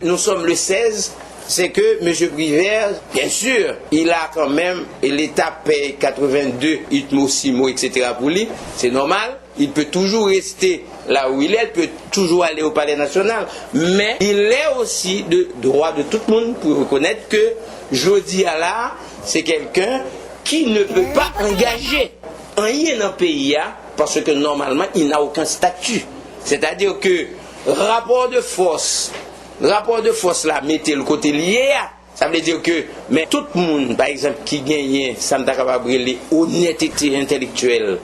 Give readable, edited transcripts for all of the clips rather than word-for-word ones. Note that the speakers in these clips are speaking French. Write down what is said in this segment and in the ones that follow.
nous sommes le 16, c'est que M. Privert, bien sûr, il a quand même, et l'État paye 82 ITMO, SIMO, etc. pour lui, c'est normal, il peut toujours rester là où il est, il peut toujours aller au Palais National, mais il est aussi de droit de tout le monde pour reconnaître que Jodi Allah, c'est quelqu'un qui ne peut pas engager rien dans le pays, parce que normalement, il n'a aucun statut. C'est-à-dire que rapport de force là, mettez le côté lié, ça veut dire que, mais tout le monde, par exemple, qui gagne, ça me capable de honnêteté intellectuelle,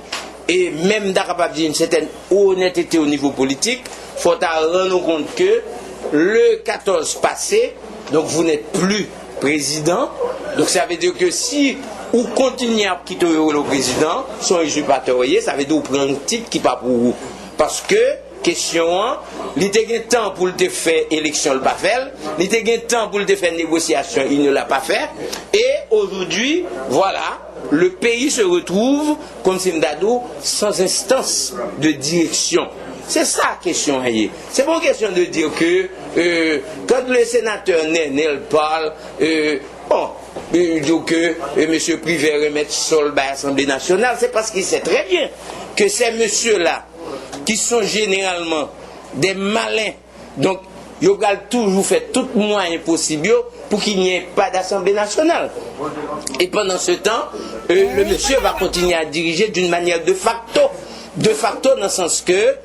et même capable de dire une certaine honnêteté au niveau politique, il faut rendre compte que le 14 passé, donc vous n'êtes plus président, donc ça veut dire que si vous continuez à quitter le président, son usurpateur, ça veut dire que vous prenez un titre qui n'est pas pour vous. Parce que, question, il était temps pour le faire élection, il n'a pas fait. Il était temps pour le faire négociation, il ne l'a pas fait. Et aujourd'hui, voilà, le pays se retrouve, comme c'est Mdadou, sans instance de direction. C'est ça la question. C'est pas une question de dire que quand le sénateur Nenel parle, il dit que M. Privert remet sol à l'Assemblée nationale, c'est parce qu'il sait très bien que ces messieurs-là, qui sont généralement des malins, donc ils ont toujours fait tout moyen possible pour qu'il n'y ait pas d'Assemblée nationale. Et pendant ce temps, le monsieur va continuer à diriger d'une manière de facto dans le sens que,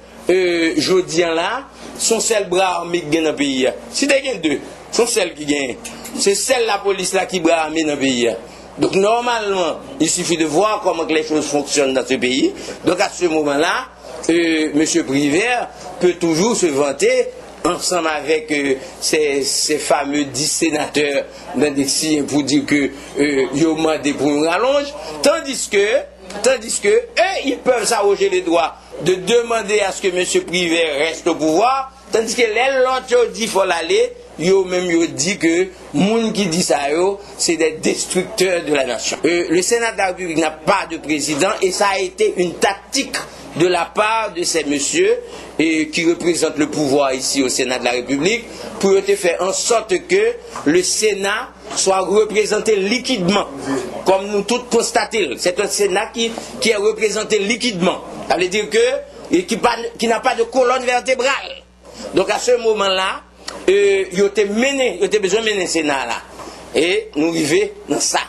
Jodi là, sont celles bras armés qui gagnent dans le pays. Si il y a deux, sont celles qui gagnent. C'est celle la police là qui bras armés dans le pays. Donc normalement, il suffit de voir comment les choses fonctionnent dans ce pays. Donc à ce moment-là, M. Privert peut toujours se vanter ensemble avec ces fameux 10 sénateurs dans des signes pour dire que ils ont demandé pour une rallonge, tandis que eux, ils peuvent s'arroger les droits de demander à ce que M. Privert reste au pouvoir, tandis que les autres dit qu'il faut l'aller, ils ont même dit que les gens qui disent ça, c'est des destructeurs de la nation. Le Sénat de la République n'a pas de président et ça a été une tactique de la part de ces messieurs qui représentent le pouvoir ici au Sénat de la République pour faire en sorte que le Sénat soit représenté liquidement, comme nous tous constatons. C'est un Sénat qui est représenté liquidement. Ça veut dire qui n'a pas de colonne vertébrale. Donc à ce moment-là, il y a besoin de mener le Sénat là. Et nous arrivons dans ça.